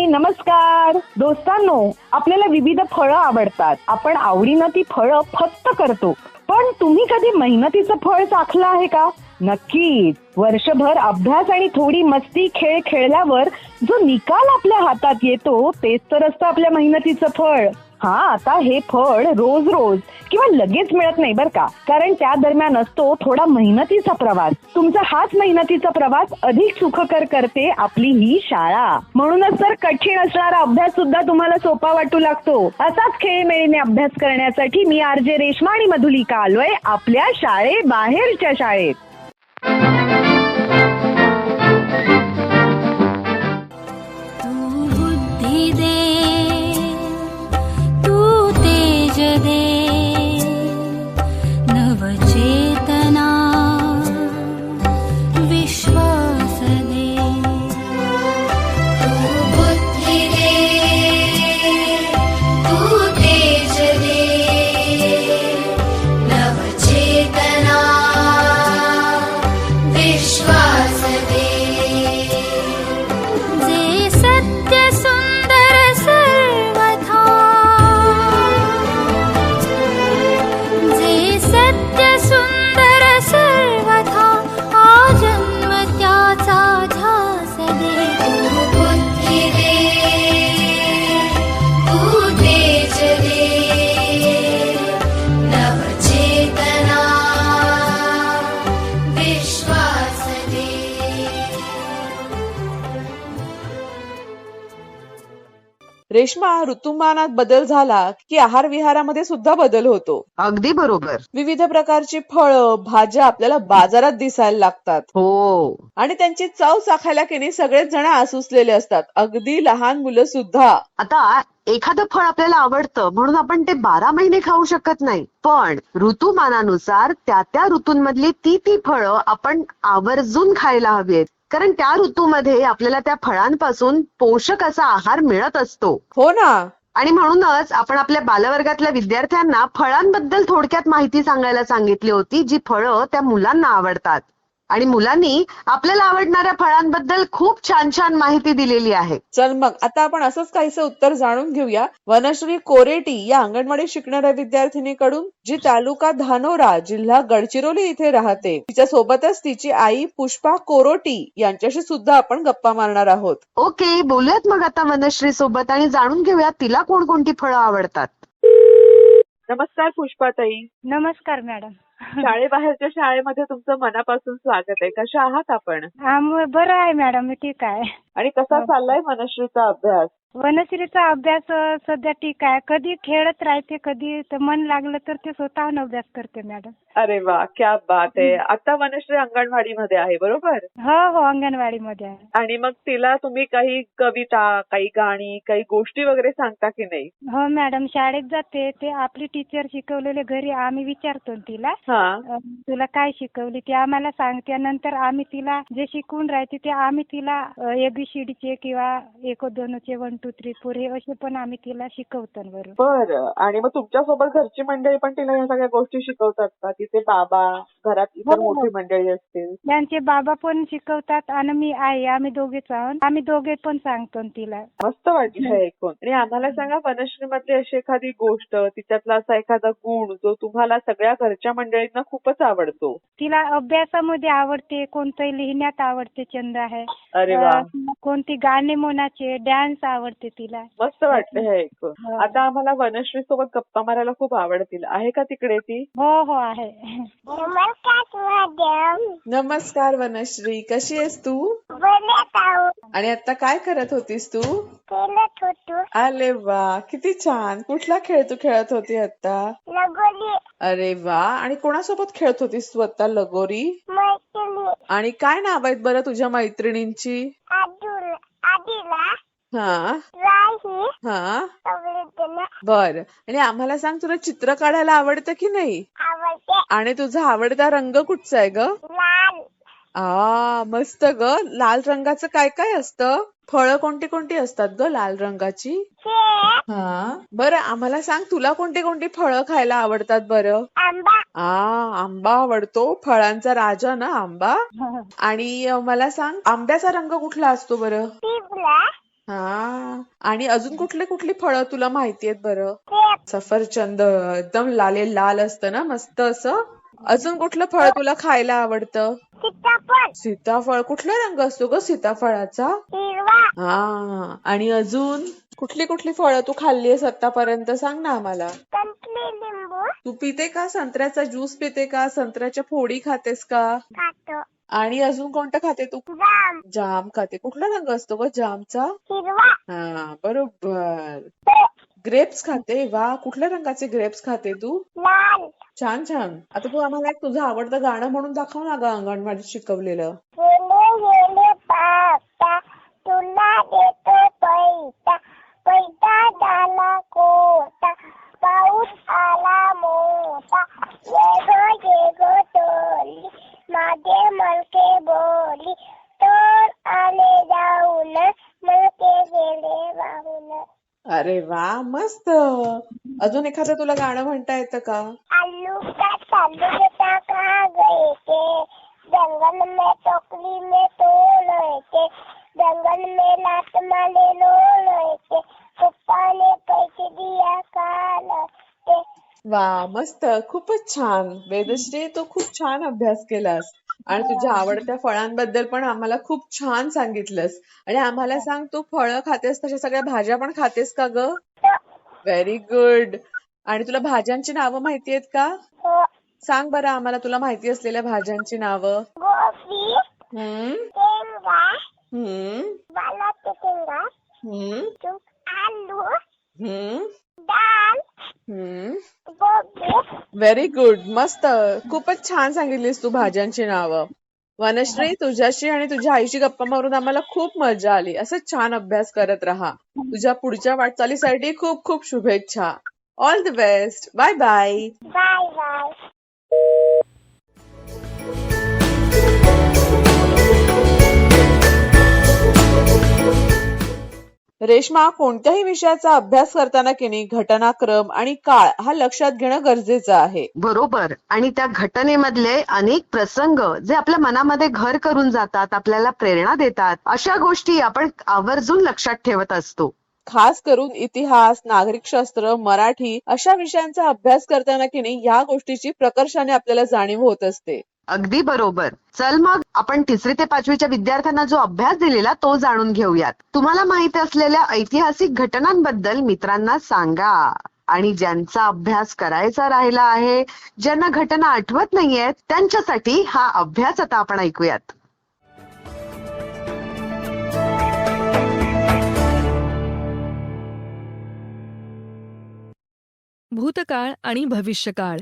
नमस्कार दोस्तांनो. आपल्याला विविध फळं आवडतात. आपण आवडीनं ती फळं फक्त करतो. पण तुम्ही कधी मेहनतीचं फळ चाखलं आहे का? नक्कीच. वर्षभर अभ्यास आणि थोडी मस्ती खेळ खेळल्यावर जो निकाल आपल्या हातात येतो तेच तर असतं आपल्या मेहनतीचं फळ. आता हे फळ रोज रोज किंवा लगेच मिळत नाही बरं का, कारण त्या दरम्यान असतो थोडा मेहनतीचा प्रवास. तुमचा हाच मेहनतीचा प्रवास अधिक सुखकर करते आपली ही शाळा. म्हणूनच तर कठीण असणारा अभ्यास सुद्धा तुम्हाला सोपा वाटू लागतो. असाच खेळीमेळीने अभ्यास करण्यासाठी मी आरजे रेश्मा आणि मधुलिका आलोय आपल्या शाळेबाहेरच्या शाळेत. तू बुद्धी दे, तू तेज दे, नवचेतना विश्वास दे. तू बुद्धी दे, तू तेज दे, नवचेतना विश्वास दे. जे सत्य सुंदर सर्वथा, जे सत्य सुंदर सर्वथा, आजन्म त्याचा ध्यास दे. तू बुद्धी दे, तू तेज दे, नवचेतना विश्वास दे. रेश्मा, ऋतुमानात बदल झाला की आहार विहारामध्ये सुद्धा बदल होतो. अगदी बरोबर. विविध प्रकारची फळं, भाज्या आपल्याला बाजारात दिसायला लागतात हो. आणि त्यांची चव चाखायला की नाही सगळेच जण आसुसलेले असतात, अगदी लहान मुलं सुद्धा. आता एखादं फळ आपल्याला आवडतं म्हणून आपण ते 12 महिने खाऊ शकत नाही, पण ऋतुमानानुसार त्या ऋतूंमधली ती फळं आपण आवर्जून खायला हवीत, कारण त्या ऋतूमध्ये आपल्याला त्या फळांपासून पोषक असा आहार मिळत असतो. हो ना. आणि म्हणूनच आपण आपल्या बालवर्गातल्या विद्यार्थ्यांना फळांबद्दल थोडक्यात माहिती सांगायला सांगितली होती, जी फळं त्या मुलांना आवडतात. आणि मुलांनी आपल्याला आवडणाऱ्या फळांबद्दल खूप छान छान माहिती दिलेली आहे. चल मग आता आपण असंच काहीसं उत्तर जाणून घेऊया वनश्री कोरेटी या अंगणवाडी शिकणाऱ्या विद्यार्थिनीकडून, जी तालुका धानोरा, जिल्हा गडचिरोली इथे राहते. तिच्या सोबतच तिची आई पुष्पा कोरोटी यांच्याशी सुद्धा आपण गप्पा मारणार आहोत. ओके, बोलूयात मग आता वनश्री सोबत आणि जाणून घेऊयात तिला कोणकोणती फळं आवडतात. नमस्कार पुष्पाताई. नमस्कार मॅडम. शाळेबाहेरच्या शाळेमध्ये तुमचं मनापासून स्वागत आहे. कशा आहात आपण? बरं आहे मॅडम, मी ठीक आहे. आणि कसा चाललाय मनश्रीचा अभ्यास? वनश्रीचा अभ्यास सध्या ठीक आहे. कधी खेळत राहते, कधी मन लागलं तर ते स्वतःहून अभ्यास करते मॅडम. अरे वा, क्या बात आहे. आता वनश्री अंगणवाडीमध्ये आहे बरोबर? हो, अंगणवाडीमध्ये आहे. आणि मग तिला तुम्ही काही कविता, काही गाणी, काही गोष्टी वगैरे सांगता की नाही? हो मॅडम, शाळेत जाते ते आपली टीचर शिकवलेले घरी आम्ही विचारतो तिला, तुला काय शिकवली ते आम्हाला सांगते. नंतर आम्ही तिला जे शिकवून राहते ते आम्ही तिला ABCDचे किंवा 1 2 1 2 3 4 हे असे पण आम्ही तिला शिकवतो. बरं. आणि मग तुमच्यासोबत घरची मंडळी पण तिला ह्या सगळ्या गोष्टी शिकवतात का? तिचे बाबा, घरात इतर मोठी मंडळी असतील? त्यांचे बाबा पण शिकवतात आणि मी आहे, आम्ही दोघेच आहोत. आम्ही दोघे पण सांगतो तिला. मस्त वाटलं हे ऐकून. आणि आम्हाला सांगा, वनश्रीमध्ये अशी एखादी गोष्ट, तिच्यातला असा एखादा गुण जो तुम्हाला सगळ्या घरच्या मंडळींना खूपच आवडतो. तिला अभ्यासामध्ये आवडते, कोणतं लिहिण्यात आवडते, छंद आहे. अरे वा. कोणती गाणे म्हणायचे, डान्स आवडते तिला. मस्त वाटलं हे ऐकून. आता आम्हाला वनश्री सोबत गप्पा मारायला खूप आवडतील. आहे का तिकडे ती? हो आहे. नमस्कार वनश्री, कशी आहेस तू? आणि आता काय करत होतीस तू? अरे वा, किती छान. कुठला खेळ तू खेळत होती आता? अरे वा. आणि कोणासोबत खेळत होतीस तू आता लगोरी? आणि काय नाव आहेत बरं तुझ्या मैत्रिणींची? बर. आणि आम्हाला सांग, तुला चित्र काढायला आवडतं की नाही? आणि तुझा आवडता रंग कुठचा आहे ग? मस्त ग. लाल रंगाचं काय काय असतं? फळं कोणती कोणती असतात ग लाल रंगाची? बरं, आम्हाला सांग, तुला कोणती कोणती फळं खायला आवडतात बरं? आंबा आवडतो, फळांचा राजा ना आंबा. आणि मला सांग, आंब्याचा रंग कुठला असतो बरं? हा, आणि अजून कुठली कुठली फळं तुला माहिती आहेत बरं? सफरचंद एकदम लाले लाल असतं ना, मस्त असं. अजून कुठलं फळ तुला खायला आवडतं? सीताफळ. कुठला रंग असतो ग सीताफळाचा? हा, आणि अजून कुठली कुठली फळं तू खाल्ली आहेस आतापर्यंत, सांग ना आम्हाला. तू पिते का? संत्र्याचा ज्यूस पिते का? संत्र्याच्या फोडी खातेस का? आणि अजून कोणतं खाते तू? जाम खाते. कुठला रंग असतो ग जामचा? हा, बरोबर. ग्रेप्स खाते. वा, कुठल्या रंगाचे ग्रेप्स खाते तू? छान छान. आता तू आम्हाला एक तुझं आवडतं गाणं म्हणून दाखव ना ग, अंगणवाडीत शिकवलेलं. तुला देतो पैसा, पैसा झाला कोटा, पाऊस आला मोठा, ये गो टोली, माझे मलके बोली, तर आले जाऊन, मलके गेले वाहून. अरे वा, मस्त. अजून एखादं तुला गाणं म्हणता येतं का? आलू का चालू बेटा कहाँ गए थे, जंगल में टोकरी में तोड़ के, जंगल में लात माले लोड़ के, पप्पा ने पैसे दिया काल के. वा, मस्त. खूपच छान. वेदश्री, तू खूप छान अभ्यास केलास आणि तुझ्या आवडत्या फळांबद्दल पण आम्हाला खूप छान सांगितलंस. आणि आम्हाला सांग, तू फळं खातेस तशा सगळ्या भाज्या पण खातेस का ग? Very good. आणि तुला भाज्यांची नावं माहिती आहेत का? सांग बरं आम्हाला तुला माहिती असलेल्या भाज्यांची नावं. गोबी, शेंगा, वालाचे शेंगा, आलू, डाळ, गोबी. Very good. मस्त. खूपच छान सांगितलीस तू भाज्यांची नावं. वनश्री, तुझ्याशी आणि तुझ्या आईशी गप्पा मारून आम्हाला खूप मजा आली. असंच छान अभ्यास करत राहा. तुझ्या पुढच्या वाटचालीसाठी खूप खूप शुभेच्छा. All the best. Bye bye. Bye bye. Reshma, कोणत्याही विषयाचा अभ्यास करताना की नाही घटनाक्रम आणि काळ हा लक्षात घेणं गरजेचं आहे. बरोबर. आणि त्या घटनेमधले अनेक प्रसंग जे आपल्या मनामध्ये घर करून जातात, आपल्याला प्रेरणा देतात, अशा गोष्टी आपण आवर्जून लक्षात ठेवत असतो. खास करून इतिहास, नागरिकशास्त्र, मराठी अशा विषयांचा अभ्यास करताना की नाही या गोष्टीची प्रकर्षाने आपल्याला जाणीव होत असते. अगदी बरोबर. चल मग आपण 3री ते 5वीच्या विद्यार्थ्यांना जो अभ्यास दिलेला तो जाणून घेऊयात. तुम्हाला माहिती असलेल्या ऐतिहासिक घटनांबद्दल मित्रांना सांगा. आणि ज्यांचा अभ्यास करायचा राहिला आहे, ज्यांना घटना आठवत नाहीयेत, त्यांच्यासाठी हा अभ्यास आता आपण ऐकूयात. भूतकाळ आणि भविष्यकाळ.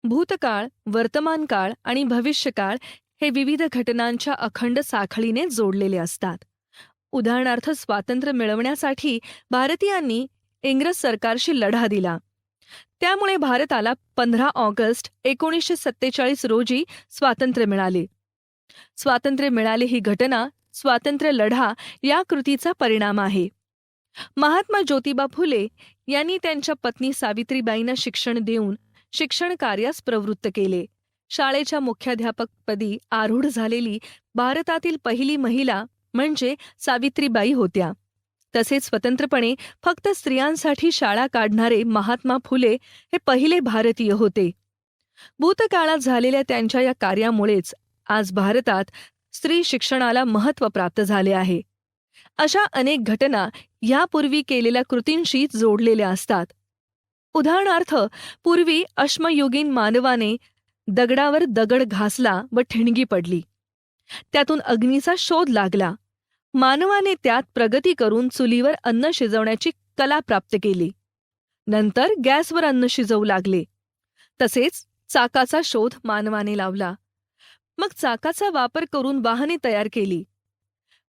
भूतकाळ, वर्तमानकाळ आणि भविष्यकाळ हे विविध घटनांच्या अखंड साखळीने जोडलेले असतात. उदाहरणार्थ, स्वातंत्र्य मिळवण्यासाठी भारतीयांनी इंग्रज सरकारशी लढा दिला. त्यामुळे भारताला 15 ऑगस्ट 1947 रोजी स्वातंत्र्य मिळाले. स्वातंत्र्य मिळाले ही घटना स्वातंत्र्य लढा या कृतीचा परिणाम आहे. महात्मा ज्योतिबा फुले यांनी त्यांच्या पत्नी सावित्रीबाईंना शिक्षण देऊन शिक्षण कार्यास प्रवृत्त केले. शाळेच्या मुख्याध्यापकपदी आरूढ झालेली भारतातील पहिली महिला म्हणजे सावित्रीबाई होत्या. तसेच स्वतंत्रपणे फक्त स्त्रियांसाठी शाळा काढणारे महात्मा फुले हे पहिले भारतीय होते. भूतकाळात झालेल्या त्यांच्या या कार्यामुळेच आज भारतात स्त्री शिक्षणाला महत्त्व प्राप्त झाले आहे. अशा अनेक घटना यापूर्वी केलेल्या कृतींशी जोडलेल्या असतात. उदाहरणार्थ, पूर्वी अश्मयुगीन मानवाने दगडावर दगड घासला व ठिणगी पडली. त्यातून अग्नीचा शोध लागला. मानवाने त्यात प्रगती करून चुलीवर अन्न शिजवण्याची कला प्राप्त केली. नंतर गॅसवर अन्न शिजवू लागले. तसेच चाकाचा शोध मानवाने लावला. मग चाकाचा वापर करून वाहने तयार केली.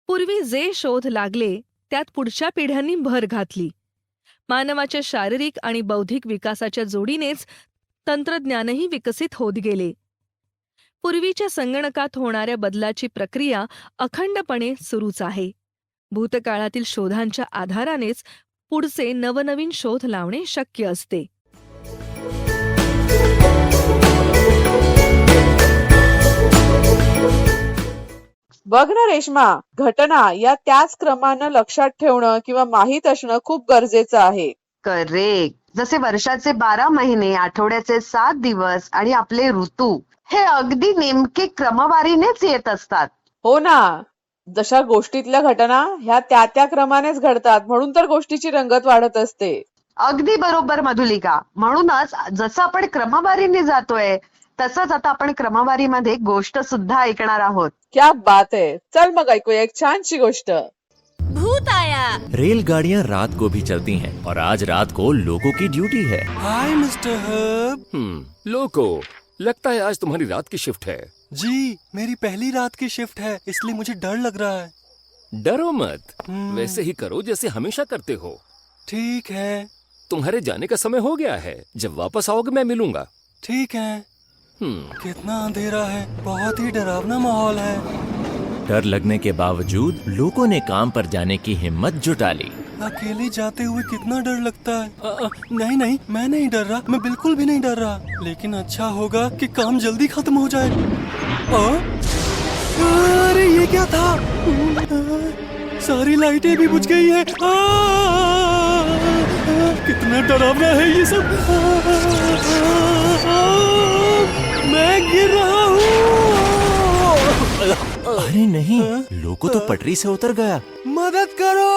पूर्वी जे शोध लागले त्यात पुढच्या पिढ्यांनी भर घातली. मानवाच्या शारीरिक आणि बौद्धिक विकासाच्या जोडीनेच तंत्रज्ञानही विकसित होत गेले. पूर्वीच्या संगणकात होणाऱ्या बदलाची प्रक्रिया अखंडपणे सुरूच आहे. भूतकाळातील शोधांच्या आधारानेच पुढचे नवनवीन शोध लावणे शक्य असते. बघ ना रेश्मा, घटना या त्याच क्रमानं लक्षात ठेवणं किंवा माहीत असणं खूप गरजेचं आहे. करेक्ट. जसे वर्षाचे 12 महिने, आठवड्याचे 7 दिवस आणि आपले ऋतू हे अगदी नेमके क्रमवारीनेच येत असतात. हो ना, जशा गोष्टीतल्या घटना ह्या त्या क्रमानेच घडतात, म्हणून तर गोष्टीची रंगत वाढत असते. अगदी बरोबर मधुलिका. म्हणूनच जसं आपण क्रमवारीने जातोय तसंच आता आपण क्रमवारीमध्ये गोष्ट सुद्धा ऐकणार आहोत. क्या बात है. चल मग ऐकूया एक छानशी गोष्ट. भूत आया. रेलगाड़ियाँ रात को भी चलती हैं और आज रात को लोको की ड्यूटी है. हाय मिस्टर हब. लोको, लगता है आज तुम्हारी रात की शिफ्ट है. जी, मेरी पहली रात की शिफ्ट है, इसलिए मुझे डर लग रहा है. डरो मत, वैसे ही करो जैसे हमेशा करते हो. ठीक है. तुम्हारे जाने का समय हो गया है, जब वापस आओगे मैं मिलूंगा. ठीक है. कितना अंधेरा है, बहुत ही डरावना माहौल है. डर लगने के बावजूद लोको ने काम पर जाने की हिम्मत जुटा ली. अकेले जाते हुए कितना डर लगता है. नहीं नहीं, मैं नहीं डर रहा, मैं बिल्कुल भी नहीं डर रहा. लेकिन अच्छा होगा कि काम जल्दी खत्म हो जाए. अरे ये क्या था. सारी लाइटें भी बुझ गई है. कितना डरावना है ये सब. मैं गिर रहा हूँ. अरे नहीं, लोको तो पटरी से उतर गया. मदद करो.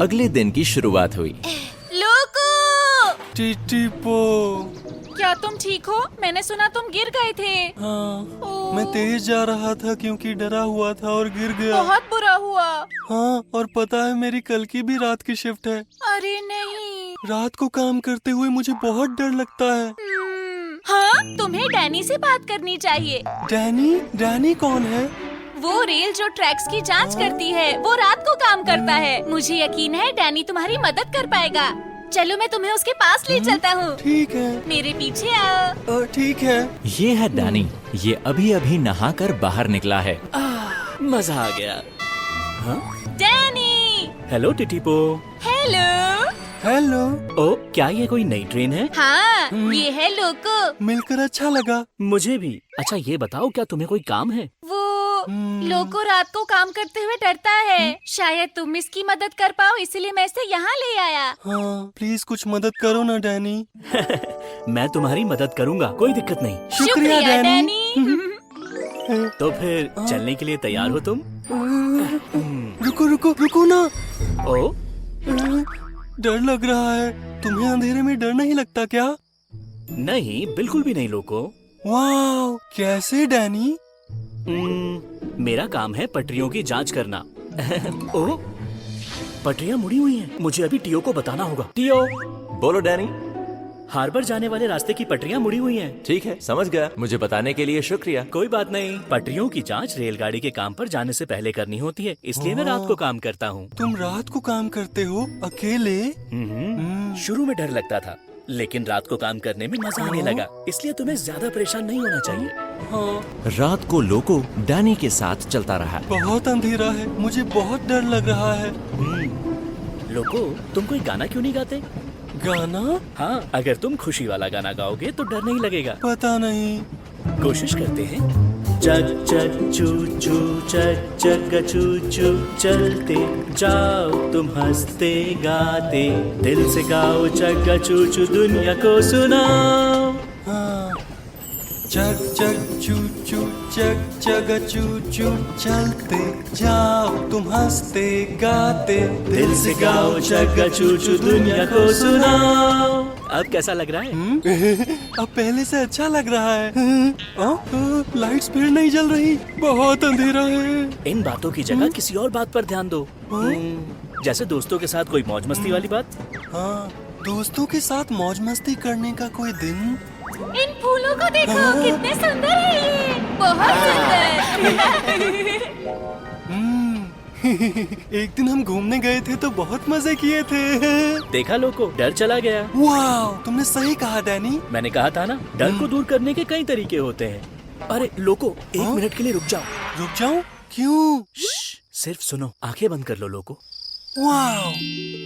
अगले दिन की शुरुआत हुई. लोको, टिटिपो. क्या तुम ठीक हो? मैंने सुना तुम गिर गए थे. हाँ, मैं तेज जा रहा था क्योंकि डरा हुआ था और गिर गया. बहुत बुरा हुआ. हाँ, और पता है मेरी कल की भी रात की शिफ्ट है. अरे नहीं. रात को काम करते हुए मुझे बहुत डर लगता है. हाँ, तुम्हें डैनी से बात करनी चाहिए. डैनी? डैनी कौन है? वो रेल जो ट्रैक्स की जांच करती है, वो रात को काम करता है. मुझे यकीन है डैनी तुम्हारी मदद कर पाएगा. चलो मैं तुम्हें उसके पास ले चलता हूँ. ठीक है. मेरे पीछे आओ. ठीक है. ये है डैनी. ये अभी अभी नहाकर बाहर निकला है. मजा आ गया. डैनी. हेलो टिटिपो. हेलो. हेलो. ओ, क्या ये कोई नई ट्रेन है? हाँ, ये है लोको. मिलकर अच्छा लगा. मुझे भी. अच्छा ये बताओ, क्या तुम्हें कोई काम है? वो लोको रात को काम करते हुए डरता है. शायद तुम इसकी मदद कर पाओ, इसलिए मैं इसे यहाँ ले आया. हाँ, प्लीज कुछ मदद करो ना डैनी. मैं तुम्हारी मदद करूँगा, कोई दिक्कत नहीं. शुक्रिया डैनी. तो फिर चलने के लिए तैयार हो तुम? रुको रुको रुको ना. ओ, डर लग रहा है. तुम्हें अंधेरे में डर नहीं लगता क्या? नहीं, बिल्कुल भी नहीं लोको. वाह, कैसे डैनी? मेरा काम है पटरियों की जांच करना. ओ, पटरियां मुड़ी हुई हैं. मुझे अभी टीओ को बताना होगा. टीओ. बोलो डैनी. हार्बर जाने वाले रास्ते की पटरियां मुड़ी हुई हैं. ठीक है, समझ गया. मुझे बताने के लिए शुक्रिया. कोई बात नहीं. पटरियों की जांच रेलगाड़ी के काम पर जाने से पहले करनी होती है, इसलिए मैं रात को काम करता हूँ. तुम रात को काम करते हो अकेले? शुरू में डर लगता था, लेकिन रात को काम करने में मजा आने लगा. इसलिए तुम्हें ज्यादा परेशान नहीं होना चाहिए. हाँ. रात को लोको डैनी के साथ चलता रहा. बहुत अंधेरा है, मुझे बहुत डर लग रहा है. लोको, तुम कोई गाना क्यों नहीं गाते? गाना? हाँ, अगर तुम खुशी वाला गाना गाओगे तो डर नहीं लगेगा. पता नहीं. कोशिश करते हैं. चक चक चू चू चक चक चू चू चलते जाओ तुम हंसते गाते, दिल से गाओ चक चू चू दुनिया को सुनाओ. हाँ. चक चक चू चू चक चक चू चू चलते जाओ तुम हंसते गाते, दिल से गाओ चक चू चू दुनिया को सुनाओ. अब कैसा लग रहा है? अब पहले से अच्छा लग रहा है. लाइट्स फिर नहीं जल रही, बहुत अंधेरा है. इन बातों की जगह किसी और बात पर ध्यान दो. जैसे दोस्तों के साथ कोई मौज मस्ती वाली बात. हाँ, दोस्तों के साथ मौज मस्ती करने का कोई दिन. इन फूलों को देखो, कितने सुंदर है ये. बहुत सुंदर. एक दिन हम घूमने गए थे तो बहुत मजे किए थे. देखा लोको, डर चला गया. वाह, तुमने सही कहा डैनी. मैंने कहा था ना, डर को दूर करने के कई तरीके होते हैं. अरे लोको, 1 मिनट के लिए रुक जाओ. रुक जाऊं? क्यों? सिर्फ सुनो. आंखें बंद कर लो लोको. वाह,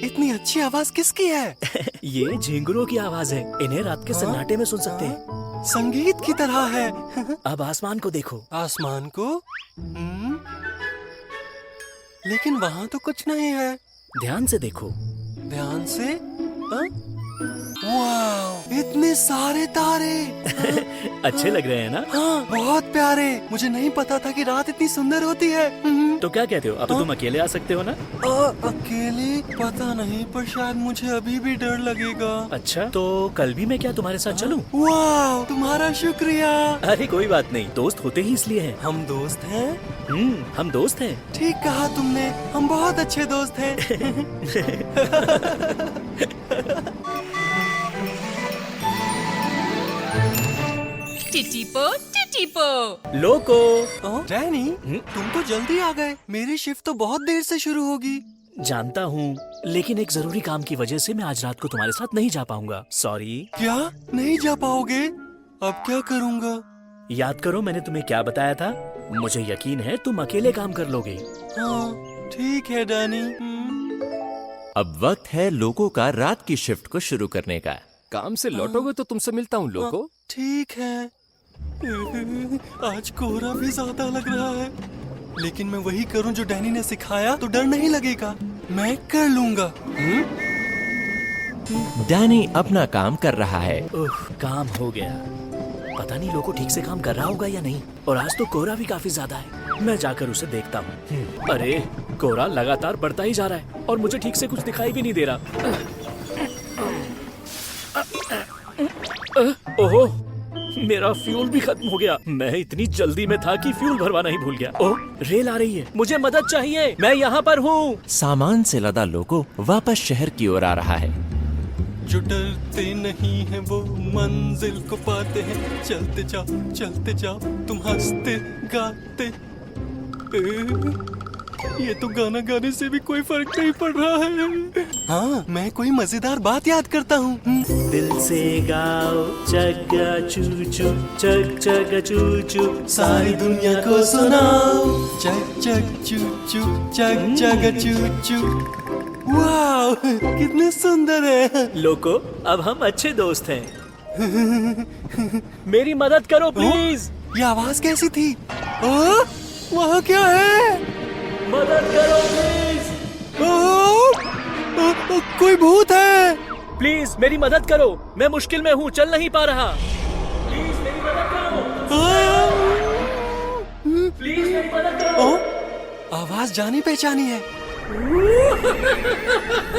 इतनी अच्छी आवाज किसकी है? ये झिंगुरों की आवाज है. इन्हें रात के सन्नाटे में सुन सकते हैं. संगीत की तरह है। अब आसमान को देखो। आसमान को? लेकिन वहाँ तो कुछ नहीं है। ध्यान से देखो। ध्यान से? वाह, इतने सारे तारे। अच्छे लग रहे हैं ना? हाँ, बहुत प्यारे। मुझे नहीं पता था कि रात इतनी सुंदर होती है। तो क्या कहते हो, अब तुम अकेले आ सकते हो ना? अकेले? पता नहीं, पर शायद मुझे अभी भी डर लगेगा। अच्छा, तो कल भी मैं क्या तुम्हारे साथ चलूं? वाह, तुम्हारा शुक्रिया। अरे कोई बात नहीं, दोस्त होते ही इसलिए हैं। हम दोस्त हैं? हम दोस्त हैं। ठीक कहा तुमने, हम बहुत अच्छे दोस्त हैं। टिटिपो टिटिपो। लोको। डैनी, तुम तो जल्दी आ गए। मेरी शिफ्ट तो बहुत देर से शुरू होगी। जानता हूँ, लेकिन एक जरूरी काम की वजह से मैं आज रात को तुम्हारे साथ नहीं जा पाऊंगा। सॉरी। क्या? नहीं जा पाओगे? अब क्या करूँगा? याद करो मैंने तुम्हें क्या बताया था। मुझे यकीन है तुम अकेले काम कर लोगे। हाँ, ठीक है डैनी। अब वक्त है लोको का रात की शिफ्ट को शुरू करने का। काम से लौटोगे तो तुमसे मिलता हूँ लोको। ठीक है। आज कोहरा भी ज्यादा लग रहा है, लेकिन मैं वही करूं जो डैनी ने सिखाया तो डर नहीं लगेगा। मैं कर लूंगा। डैनी अपना काम कर रहा है। काम हो गया। पता नहीं लोको ठीक से काम कर रहा होगा या नहीं। और आज तो कोहरा भी काफी ज्यादा है। मैं जाकर उसे देखता हूँ। अरे, कोहरा लगातार बढ़ता ही जा रहा है और मुझे ठीक से कुछ दिखाई भी नहीं दे रहा। ओहो, मेरा फ्यूल भी खत्म हो गया। मैं इतनी जल्दी में था कि फ्यूल भरवाना ही भूल गया। ओह, रेल आ रही है। मुझे मदद चाहिए। मैं यहाँ पर हूँ। सामान से लदा लोको वापस शहर की ओर आ रहा है। जो डरते नहीं हैं वो मंजिल को पाते हैं। चलते जाओ तुम हंसते गाते। ये तो गाना गाने से भी कोई फर्क नहीं पड़ रहा है। हाँ, मैं कोई मजेदार बात याद करता हूँ। दिल से गाओ चग्गा चू चू, चग चग चू चू, सारी दुनिया को सुनाओ। चग चग चू चू, चग चग चू चू। वाह, कितने सुंदर है। लोको, अब हम अच्छे दोस्त हैं। मेरी मदद करो प्लीज। ये आवाज कैसी थी? वहाँ क्या है? मदद करो प्लीज। कोई भूत है। प्लीज मेरी मदद करो, मैं मुश्किल में हूँ, चल नहीं पा रहा। प्लीज मेरी मदद करो। प्लीज मेरी मदद करो। आवाज जानी पहचानी है।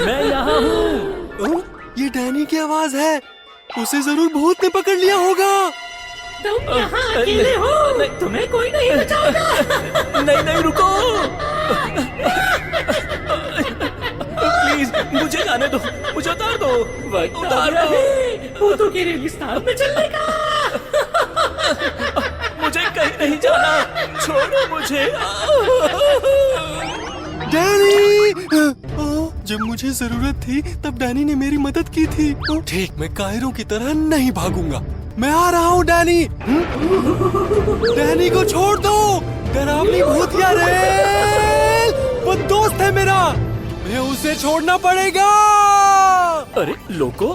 मैं यहाँ हूँ। ये डैनी की आवाज है। उसे जरूर भूत ने पकड़ लिया होगा। तुम यहाँ अकेले हो। नहीं, तुम्हें कोई नहीं बचाएगा। नहीं, रुको। प्लीज मुझे जाने दो, मुझे उतार दो। उतार दो। भूतों के रेगिस्तान में चलने का। मुझे कहीं नहीं जाना, छोड़ो मुझे। डैनी, जब मुझे जरूरत थी तब डैनी ने मेरी मदद की थी। ठीक, मैं कायरों की तरह नहीं भागूंगा। मैं आ रहा हूँ डैनी। डैनी को छोड़ दो। डरावनी भूतिया रेल, वो दोस्त है मेरा। मैं उसे छोड़ना पड़ेगा। अरे लोको,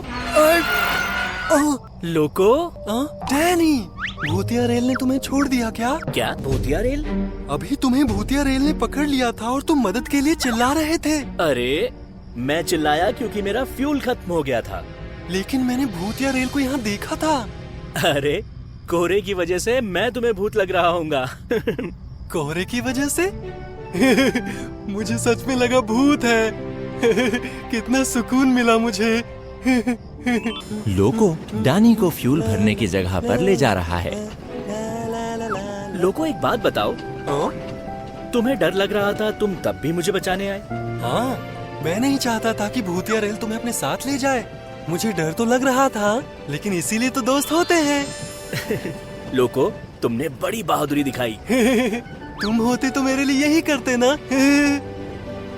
लोको। डैनी, भूतिया रेल ने तुम्हें छोड़ दिया क्या? क्या भूतिया रेल? अभी तुम्हें भूतिया रेल ने पकड़ लिया था और तुम मदद के लिए चिल्ला रहे थे। अरे, मैं चिल्लाया क्योंकि मेरा फ्यूल खत्म हो गया था। लेकिन मैंने भूतिया रेल को यहाँ देखा था। अरे, कोहरे की वजह से मैं तुम्हें भूत लग रहा हूँगा। कोहरे की वजह से? मुझे सच में लगा भूत है। कितना सुकून मिला मुझे। लोको डैनी को फ्यूल भरने की जगह पर ले जा रहा है। लोको, एक बात बताओ। तुम्हें डर लग रहा था, तुम तब भी मुझे बचाने आए। हाँ, मैं नहीं चाहता था कि भूतिया रेल तुम्हें अपने साथ ले जाए। मुझे डर तो लग रहा था, लेकिन इसीलिए तो दोस्त होते हैं। लोको, तुमने बड़ी बहादुरी दिखाई। तुम होते तो मेरे लिए यही करते ना।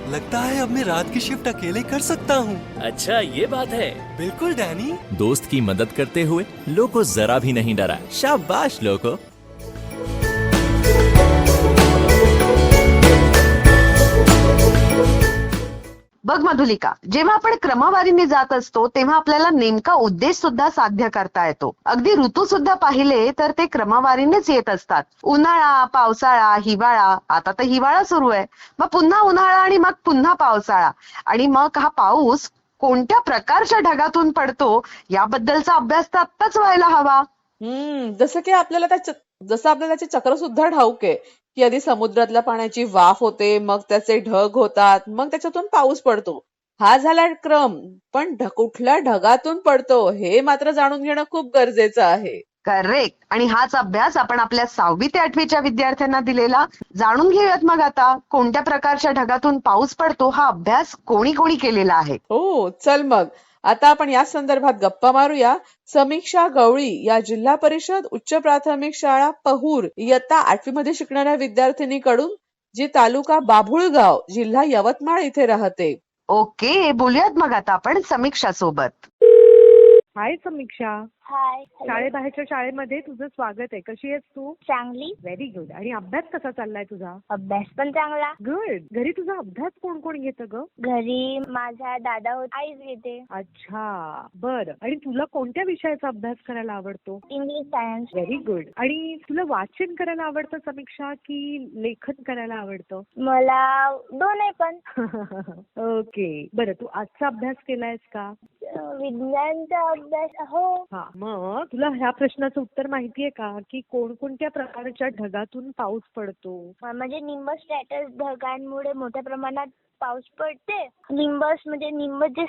लगता है अब मैं रात की शिफ्ट अकेले कर सकता हूँ। अच्छा, ये बात है। बिल्कुल डैनी। दोस्त की मदद करते हुए लोको जरा भी नहीं डरा। शाबाश लोको। बघ मधुलिका, जेव्हा आपण क्रमवारीने जात असतो तेव्हा आपल्याला नेमका उद्देश सुद्धा साध्य करता येतो. अगदी ऋतू सुद्धा पाहिले तर ते क्रमवारीनेच येत असतात. उन्हाळा, पावसाळा, हिवाळा, आता तर हिवाळा सुरू आहे, मग पुन्हा उन्हाळा आणि मग पुन्हा पावसाळा, आणि मग हा पाऊस कोणत्या प्रकारच्या ढगातून पडतो याबद्दलचा अभ्यास तर आत्ताच व्हायला हवा. जसं आपल्याला त्याचे चक्र सुद्धा ठाऊक आहे की आधी समुद्रातल्या पाण्याची वाफ होते, मग त्याचे ढग होतात, मग त्याच्यातून पाऊस पडतो. हा झाला क्रम, पण कुठल्या ढगातून पडतो हे मात्र जाणून घेणं खूप गरजेचं आहे. करेक्ट. आणि हाच अभ्यास आपण आपल्या 6वी ते 8वीच्या विद्यार्थ्यांना दिलेला. जाणून घेऊयात मग आता कोणत्या प्रकारच्या ढगातून पाऊस पडतो हा अभ्यास कोणी कोणी केलेला आहे. हो, चल मग आता आपण या संदर्भात गप्पा मारूया. समीक्षा गवळी या जिल्हा परिषद उच्च प्राथमिक शाळा पहूर इयत्ता 8वी मध्ये शिकणाऱ्या विद्यार्थिनीकडून, जी तालुका बाभुळगाव जिल्हा यवतमाळ इथे राहते. ओके, बोलूयात मग आता आपण समीक्षा सोबत. हाय समीक्षा, हाय. शाळेबाहेरच्या शाळेमध्ये तुझं स्वागत आहे. कशी आहेस तू? चांगली. Very good. आणि अभ्यास कसा चाललाय तुझा? अभ्यास पण चांगला. गुड. घरी तुझा अभ्यास कोण कोण घेतं ग? घरी माझा दादा होता, आईच घेते. अच्छा, बरं. आणि तुला कोणत्या विषयाचा अभ्यास करायला आवडतो? English, science. Very good. आणि तुला वाचन करायला आवडतं समीक्षा की लेखन करायला आवडतं? मला दोन्ही पण. ओके, बरं. तू आजचा अभ्यास केलायस का? विज्ञानचा अभ्यास. हो. हा, मग तुला ह्या प्रश्नाचं उत्तर माहितीये का की कोणकोणत्या प्रकारच्या ढगातून पाऊस पडतो? म्हणजे निंबस स्ट्रॅटस ढगांमुळे मोठ्या प्रमाणात पाऊस पडते. निंबस म्हणजे निंब जे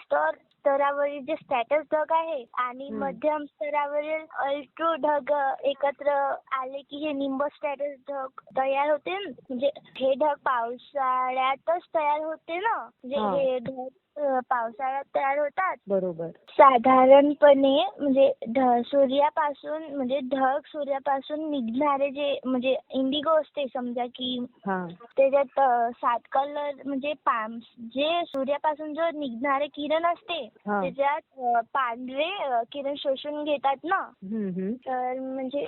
स्तरावरील जे स्ट्रॅटस ढग आहे आणि मध्यम स्तरावरील अल्ट्रो ढग एकत्र आले की हे निंबस स्ट्रॅटस ढग तयार होते. म्हणजे हे ढग पावसाळ्यातच तयार होते ना, म्हणजे हे ढग पावसाळ्यात तयार होतात. बरोबर. साधारणपणे म्हणजे सूर्यापासून निघणारे जे म्हणजे इंडिगो असते समजा की त्याच्यात 7 कलर म्हणजे जे सूर्यापासून जो निघणारे किरण असते त्याच्यात पांढरे किरण शोषून घेतात ना. तर म्हणजे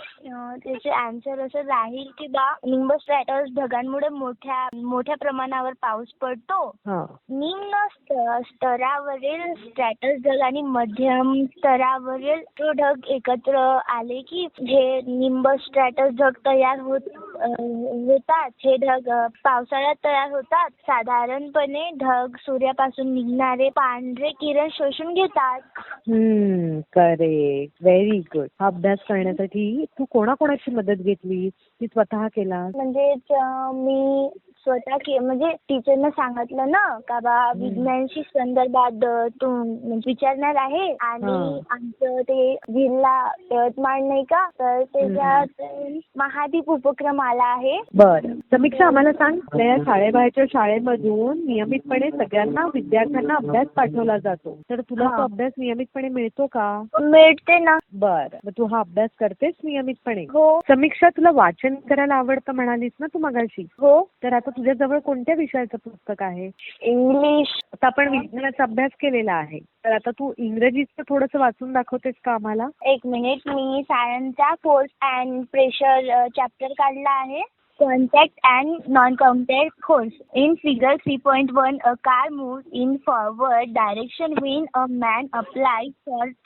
त्याचे आन्सर असं राहील की निंबस स्ट्रॅटस ढगांमुळे मोठ्या प्रमाणावर पाऊस पडतो. निम्न स्तरावरील स्ट्रॅटस ढग आणि मध्यम स्तरावरील ढग एकत्र आले की हे निंबस स्ट्रॅटस ढग तयार होतात. हे ढग पावसाळ्यात तयार होतात. साधारणपणे ढग सूर्यापासून निघणारे पांढरे किरण शोषून घेतात. करेक्ट. Very good. हा अभ्यास करण्यासाठी तू कोणाकोणाची मदत घेतलीस की स्वतः केला? म्हणजे मी स्वतः म्हणजे टीचरना सांगितलं ना का विज्ञानशी संदर्भात तू विचारणार आहे आणि आमचं ते जिल्हा यवतमाळ नाही का, तर त्याच्यात महादीप उपक्रम आला आहे. बरं. समीक्षा, आम्हाला सांग, आपल्या शाळेबाहेरच्या शाळेमधून नियमितपणे सगळ्यांना विद्यार्थ्यांना अभ्यास पाठवला जातो, तर तुला तो अभ्यास नियमितपणे मिळतो का? मिळते ना. बरं. मग तू हा अभ्यास करतेस नियमितपणे? हो. समीक्षा, तुला वाचन करायला आवडतं म्हणालीस ना तू मगाशी? हो. तर आता तुझ्याजवळ कोणत्या विषयाचं पुस्तक आहे? इंग्लिश. आता आपण विज्ञानाचा अभ्यास केलेला आहे, तर आता तू इंग्रजीचं थोडंसं वाचून दाखवतेस का आम्हाला? एक मिनिट. मी सायन्सचा फोर्स अँड प्रेशर चॅप्टर काढला आहे. Contact and non-contact force. In figure 3.1, a car moves in forward direction when a man applies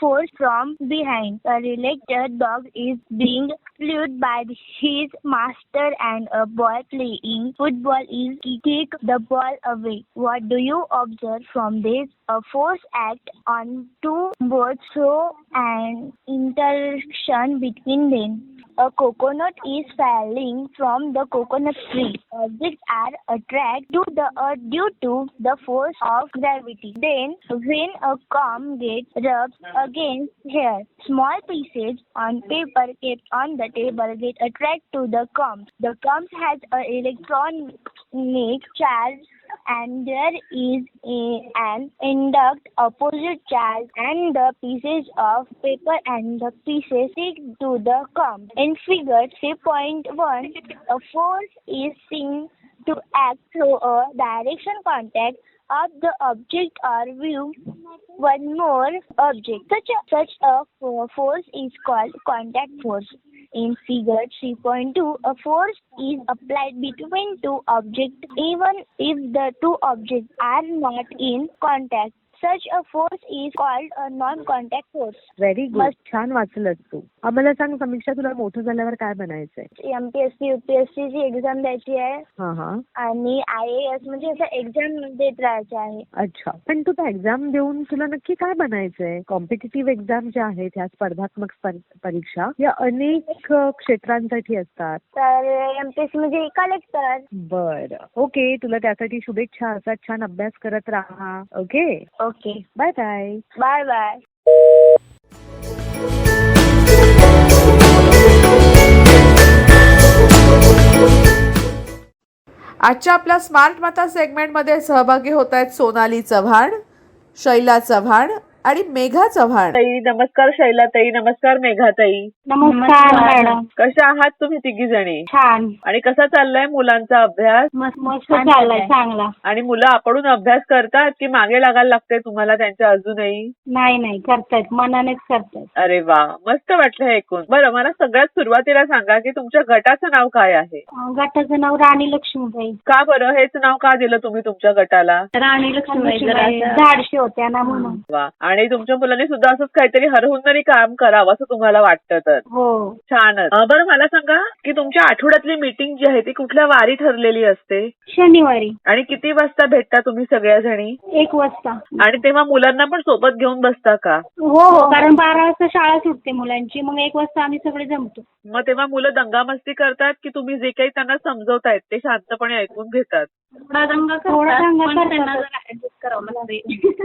force from behind. A related dog is being pursued by his master and a boy playing football is kick the ball away. What do you observe from this? A force act on two boards, so an interaction between them. A coconut is falling from the coconut tree. Objects are attracted to the earth due to the force of gravity. Then, when a comb gets rubbed against hair, small pieces on paper kept on the table get attracted to the comb. The comb has an electronic charge, and there is an induct opposite charge, and the pieces of paper and the pieces stick to the comb. In figure 3.1, a force is seen to act through a direction contact of the object or view one more object. Such a force is called contact force. In figure 3.2, a force is applied between two objects even if the two objects are not in contact. Such a force is called a non-contact force. Very good. छान वाचलंस तू. आम्हाला सांग समीक्षा, तुला मोठं झाल्यावर काय बनायचंय? MPSC UPSC ची एक्झाम द्यायची आहे हा. आणि IAS म्हणजे असं एक्झाम देत राहायचं आहे. अच्छा, पण तू त्या एक्झाम देऊन तुला नक्की काय बनायचंय? कॉम्पिटिटिव्ह एक्झाम ज्या आहेत ह्या स्पर्धात्मक परीक्षा या अनेक क्षेत्रांसाठी असतात. तर MPSC म्हणजे कलेक्टर. बरं, ओके. तुला त्यासाठी शुभेच्छा. असा छान अभ्यास करत राहा. Okay. Okay, bye bye. Bye bye. आजच्या आपल्या स्मार्ट माता सेगमेंटमध्ये सहभागी होत आहेत सोनाली चव्हाण, शैला चव्हाण आणि मेघा चव्हाण. ताई नमस्कार. शैला ताई नमस्कार. मेघा ताई नमस्कार मॅडम. कशा आहात तुम्ही तिघी जणी? छान. आणि कसा चाललाय मुलांचा अभ्यास? मस्त चाललाय. चांगला. आणि मुलं आपणून अभ्यास करतात की मागे लागायला लागतंय तुम्हाला त्यांच्या अजूनही? नाही करतायत, मनानेच करतायत. अरे वा, मस्त वाटलं हे ऐकून. बरं, मला सगळ्यात सुरुवातीला सांगा की तुमच्या गटाचं नाव काय आहे? गटाचं नाव राणी लक्ष्मीबाई. का बरं हेच नाव का दिलं तुम्ही तुमच्या गटाला? राणी लक्ष्मीबाई धाडशी होत्या ना म्हणून. वा, आणि तुमच्या मुलांनी सुद्धा असंच काहीतरी हरवून तरी काम करावं असं तुम्हाला वाटतं तर? हो. छानच. बरं, मला सांगा की तुमच्या आठवड्यातली मीटिंग जी आहे ती कुठल्या वारी ठरलेली असते? शनिवारी. आणि किती वाजता भेटता तुम्ही सगळ्या जणी? 1 वाजता. आणि तेव्हा मुलांना पण सोबत घेऊन बसता का? हो, कारण 12 वाजता शाळा सुटते मुलांची, मग 1 वाजता आम्ही सगळे जमतो. मग तेव्हा मुलं दंगामस्ती करतात की तुम्ही जे काही त्यांना समजवतायत ते शांतपणे ऐकून घेतात? थोडा दंगा करावं लागते.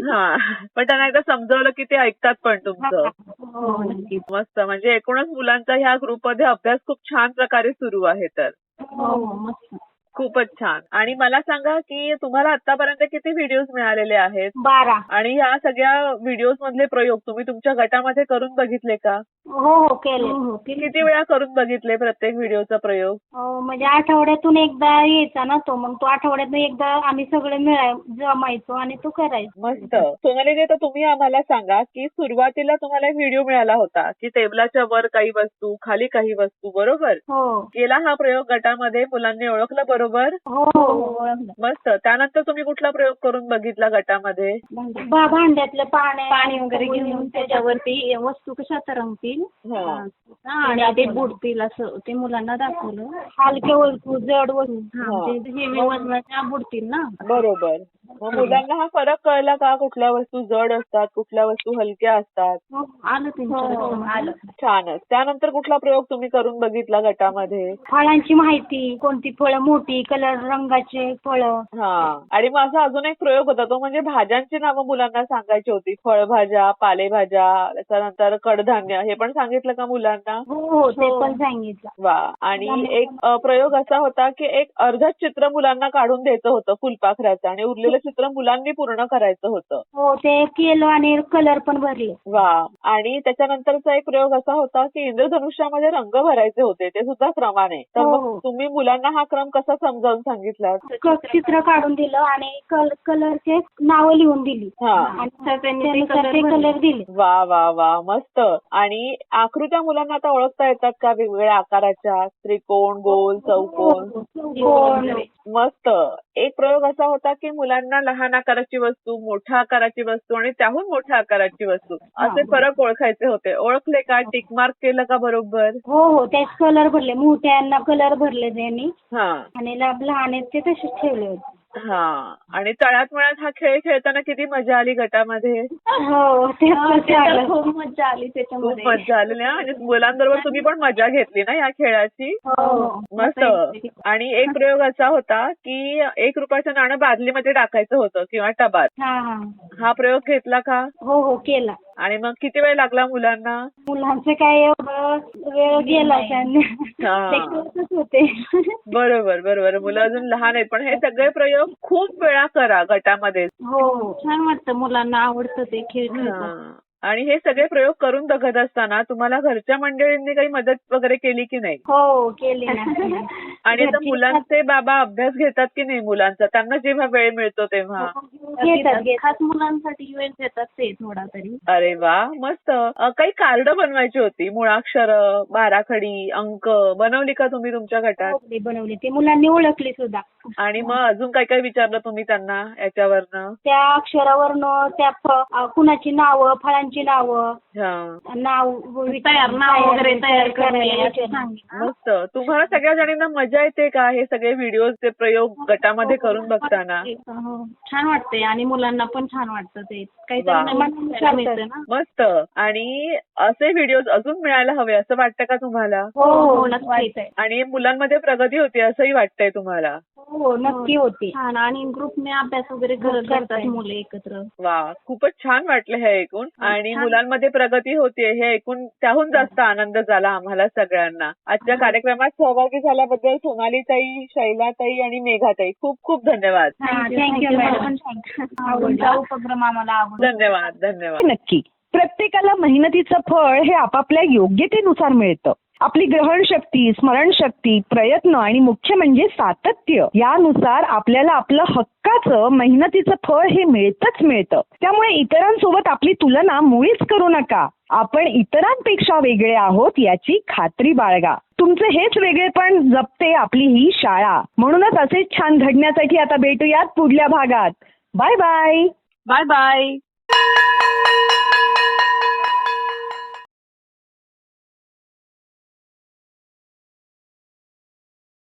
हा, पण त्यांना एकदा समजवलं की ते ऐकतात पण तुमचं? हो, नक्कीच. मस्त. म्हणजे एकूणच मुलांचा ह्या ग्रुपमध्ये अभ्यास खूप छान प्रकारे सुरू आहे तर? हो, मस्त. खूपच छान. आणि मला सांगा की तुम्हाला आतापर्यंत किती व्हिडिओज मिळालेले आहेत? 12. आणि ह्या सगळ्या व्हिडिओज मधले प्रयोग तुम्ही तुमच्या गटामध्ये करून बघितले का? हो, केले. किती वेळा करून बघितले प्रत्येक व्हिडिओचा प्रयोग? म्हणजे आठवड्यातून एकदा यायचा ना तो, मग तो आठवड्यातून एकदा आम्ही सगळे जमायचो आणि तो करायचो. मस्त. सोनाली, तर तुम्ही आम्हाला सांगा की सुरुवातीला तुम्हाला एक व्हिडिओ मिळाला होता की टेबलाच्या वर काही वस्तू, खाली काही वस्तू, बरोबर? हो. केला हा प्रयोग गटामध्ये, मुलांनी ओळखलं बरोबर? हो. मस्त. त्यानंतर तुम्ही कुठला प्रयोग करून बघितला गटामध्ये? भांड्यातलं पाणी वगैरे घेऊन त्याच्यावरती वस्तू कशा तरंगतील आणि ते बुडतील असं ते मुलांना दाखवलं. हलके वस्तू, जड वस्तू हेवी वजनाच्या बुडतील ना. बरोबर. मग मुलांना हा फरक कळला का? कुठल्या वस्तू जड असतात, कुठल्या वस्तू हलक्या असतात? आलं. छानच. त्यानंतर कुठला प्रयोग तुम्ही करून बघितला गटामध्ये? फळांची माहिती, कोणती फळं मोठी, कलर रंगाचे फळं. आणि मग असा अजून एक प्रयोग होता तो म्हणजे भाज्यांची नावं मुलांना सांगायची होती. फळभाज्या, पालेभाज्या, त्याच्यानंतर कडधान्य, हे पण सांगितलं का मुलांना? हो, ते पण सांगितलं. वा. आणि एक प्रयोग असा होता की एक अर्धच चित्र मुलांना काढून द्यायचं होतं फुलपाखराचं आणि उरलेलं चित्र मुलांनी पूर्ण करायचं होतं. हो, ते केलं आणि कलर पण भरले. वा. आणि त्याच्यानंतरचा एक प्रयोग असा होता की इंद्रधनुष्यामध्ये रंग भरायचे होते, ते सुद्धा क्रमाने. तर मग तुम्ही मुलांना हा क्रम कसा समजावून सांगितला? चित्र काढून दिलं आणि कलरचे नावं लिहून दिली आणि ते कलर दिले. वा वा वा, मस्त. आणि आकृत्या मुलांना आता ओळखता येतात का वेगवेगळ्या आकाराच्या? त्रिकोण, गोल, चौकोन? मस्त. एक प्रयोग असा होता की मुलांना लहान आकाराची वस्तू, मोठ्या आकाराची वस्तू आणि त्याहून मोठ्या आकाराची वस्तू असे फरक ओळखायचे होते. ओळखले का? टिक मार्क केलं का बरोबर? हो, त्याच कलर भरले. मोठ्यांना कलर भरले त्यांनी आणि लहान ते तसेच ठेवले होते. आणि तळ्यात मळ्यात हा खेळ खेळताना किती मजा आली गटामध्ये? हो, खूप मजा आली त्याच्यामध्ये. खूप मजा आली ना. म्हणजे मुलांबरोबर तुम्ही पण मजा घेतली ना या खेळाची? मस्त. आणि एक प्रयोग असा होता की 1 रुपयाचं नाणं बादलीमध्ये टाकायचं होतं किंवा टबात. हा प्रयोग घेतला का? हो, केला. आणि मग किती वेळ लागला मुलांना? मुलांचे काय एवढं वेळ गेला त्यांनी होते. बरोबर. मुलं अजून लहान आहेत, पण हे सगळे प्रयोग खूप वेळा करा गटामध्ये. हो, छान वाटतं, मुलांना आवडतं ते खेळ. आणि हे सगळे प्रयोग करून बघत असताना तुम्हाला घरच्या मंडळींनी काही मदत वगैरे केली की नाही? हो, केली ना. आणि आता मुलांचे बाबा अभ्यास घेतात की नाही मुलांचा, त्यांना जेव्हा वेळ मिळतो तेव्हा? खास मुलांसाठी वेळ देतात ते थोडा तरी. अरे वा, मस्त. काही कार्ड बनवायची होती, मुळाक्षर, बाराखडी, अंक बनवली का तुम्ही तुमच्या गटात? बनवली, ते मुलांनी ओळखली सुद्धा. आणि मग अजून काय काय विचारलं तुम्ही त्यांना याच्यावरनं? त्या अक्षरावरनं त्या कुणाची नावं, फळांची नावं, नाव वगैरे तयार करणे. मस्त. तुम्हाला सगळ्या जणींना मजा येते का हे सगळे व्हिडिओचे प्रयोग गटामध्ये करून बघताना? छान वाटते आणि मुलांना पण छान वाटतं ते मस्त. आणि असे व्हिडिओज अजून मिळायला हवे असं वाटतं का तुम्हाला? हो नक्कीच. आणि मुलांमध्ये प्रगती होती असंही वाटतंय तुम्हाला? हो नक्की होती. छान. आणि ग्रुपने अभ्यास वगैरे करतात मुले एकत्र. वा, खूपच छान वाटलं हे ऐकून. आणि मुलांमध्ये प्रगती होतीये हे ऐकून त्याहून जास्त आनंद झाला आम्हाला सगळ्यांना. आजच्या कार्यक्रमात सहभागी झाल्याबद्दल सोनालीताई, शैलाताई आणि मेघाताई खूप खूप धन्यवाद. Thank you madam. तुमचा उपक्रम आम्हाला आवडला. धन्यवाद. धन्यवाद. नक्की. प्रत्येकाला मेहनतीचं फळ हे आपापल्या योग्यतेनुसार मिळतं. आपली ग्रहणशक्ती, स्मरणशक्ती, प्रयत्न आणि मुख्य म्हणजे सातत्य यानुसार आपल्याला आपलं हक्काचं मेहनतीचं फळ हे मिळतच मिळतं. त्यामुळे इतरांसोबत आपली तुलना मुळीच करू नका. आपण इतरांपेक्षा वेगळे आहोत याची खात्री बाळगा. तुमचं हेच वेगळेपण जपते आपली ही शाळा. म्हणूनच असेच छान घडण्यासाठी आता भेटूयात पुढल्या भागात. Bye bye. Bye bye.